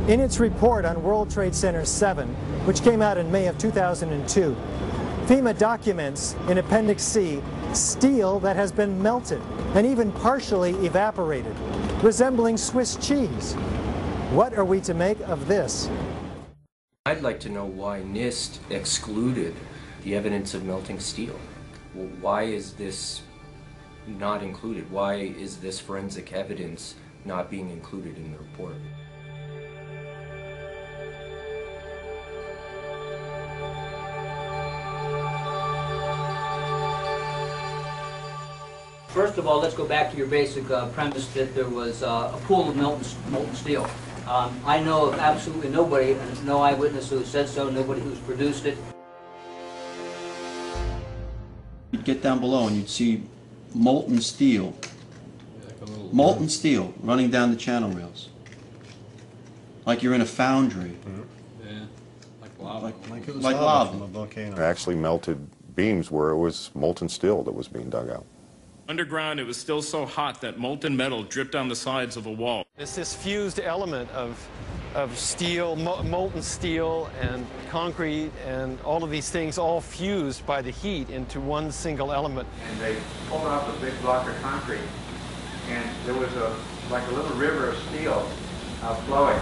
In its report on World Trade Center 7, which came out in May of 2002, FEMA documents in Appendix C steel that has been melted and even partially evaporated, resembling Swiss cheese. What are we to make of this? I'd like to know why NIST excluded the evidence of melting steel. Well, why is this not included? Why is this forensic evidence not being included in the report? First of all, let's go back to your basic premise that there was a pool of molten steel. I know of absolutely nobody, no eyewitness who said so, nobody who's produced it. You'd get down below and you'd see molten steel running down the channel rails. Like you're in a foundry. Mm-hmm. Yeah, like lava. Like it was lava from a volcano. Actually melted beams where it was molten steel that was being dug out. Underground, it was still so hot that molten metal dripped down the sides of a wall. It's this fused element of steel, molten steel and concrete and all of these things all fused by the heat into one single element. And they pulled off a big block of concrete, and there was like a little river of steel flowing.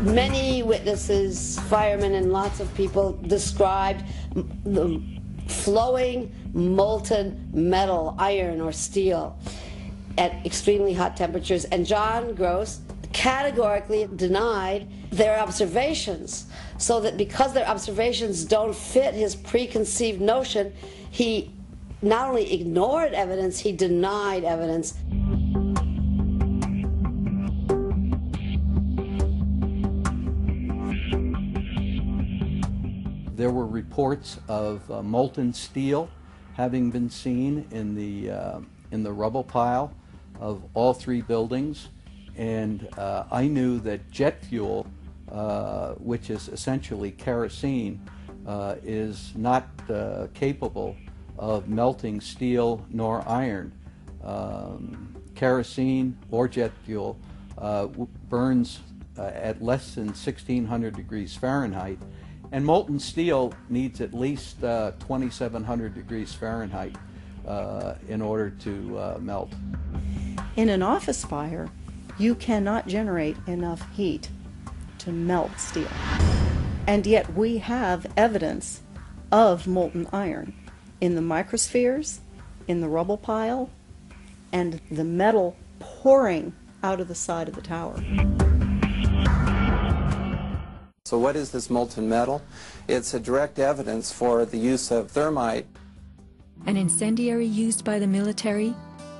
Many witnesses, firemen and lots of people described the flowing molten metal, iron or steel at extremely hot temperatures, and John Gross categorically denied their observations, so that because their observations don't fit his preconceived notion, he not only ignored evidence, he denied evidence. There were reports of molten steel having been seen in the rubble pile of all three buildings, and I knew that jet fuel, which is essentially kerosene, is not capable of melting steel nor iron. Kerosene or jet fuel burns at less than 1600 degrees Fahrenheit. And molten steel needs at least 2,700 degrees Fahrenheit in order to melt. In an office fire, you cannot generate enough heat to melt steel. And yet we have evidence of molten iron in the microspheres, in the rubble pile, and the metal pouring out of the side of the tower. So what is this molten metal? It's a direct evidence for the use of thermite. An incendiary used by the military,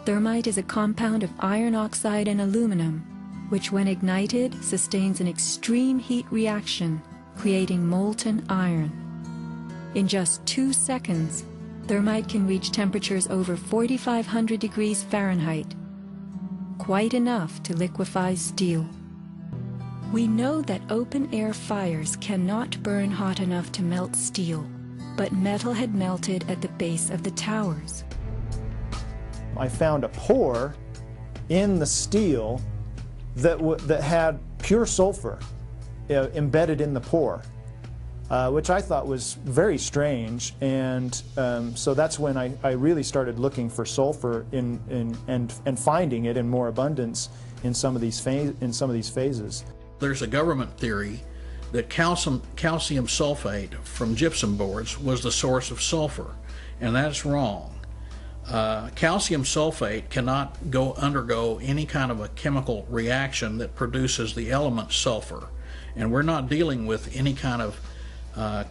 thermite is a compound of iron oxide and aluminum, which when ignited sustains an extreme heat reaction, creating molten iron. In just 2 seconds, thermite can reach temperatures over 4,500 degrees Fahrenheit, quite enough to liquefy steel. We know that open-air fires cannot burn hot enough to melt steel, but metal had melted at the base of the towers. I found a pore in the steel that had pure sulfur embedded in the pore, which I thought was very strange, and so that's when I really started looking for sulfur and finding it in more abundance in some of these phases. There's a government theory that calcium sulfate from gypsum boards was the source of sulfur, and that's wrong. Calcium sulfate cannot undergo any kind of a chemical reaction that produces the element sulfur, and we're not dealing with any kind of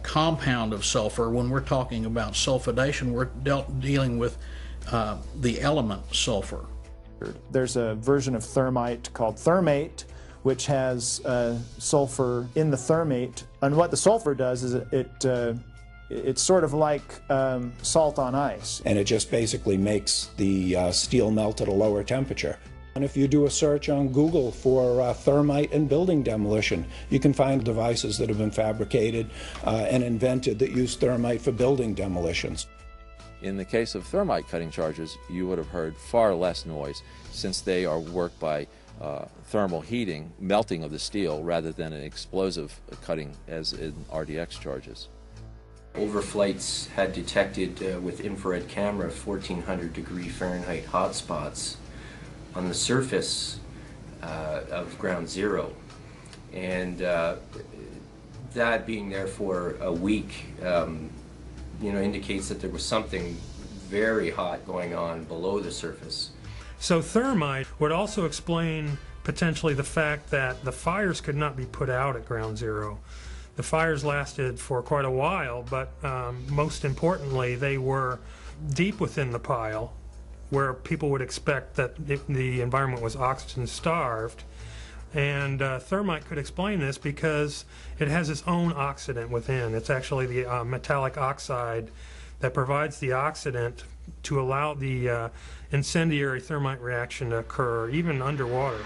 compound of sulfur. When we're talking about sulfidation, we're dealing with the element sulfur. There's a version of thermite called thermate, which has sulfur in the thermate, and what the sulfur does is it's sort of like salt on ice. And it just basically makes the steel melt at a lower temperature. And if you do a search on Google for thermite and building demolition, you can find devices that have been fabricated and invented that use thermite for building demolitions. In the case of thermite cutting charges, you would have heard far less noise since they are worked by thermal heating, melting of the steel, rather than an explosive cutting as in RDX charges. Overflights had detected with infrared camera 1400 degree Fahrenheit hotspots on the surface of ground zero, and that being there for a week indicates that there was something very hot going on below the surface. So thermite would also explain potentially the fact that the fires could not be put out at ground zero. The fires lasted for quite a while, but most importantly, they were deep within the pile, where people would expect that the environment was oxygen starved. And thermite could explain this because it has its own oxidant within. It's actually the metallic oxide that provides the oxidant to allow the incendiary thermite reaction to occur, even underwater.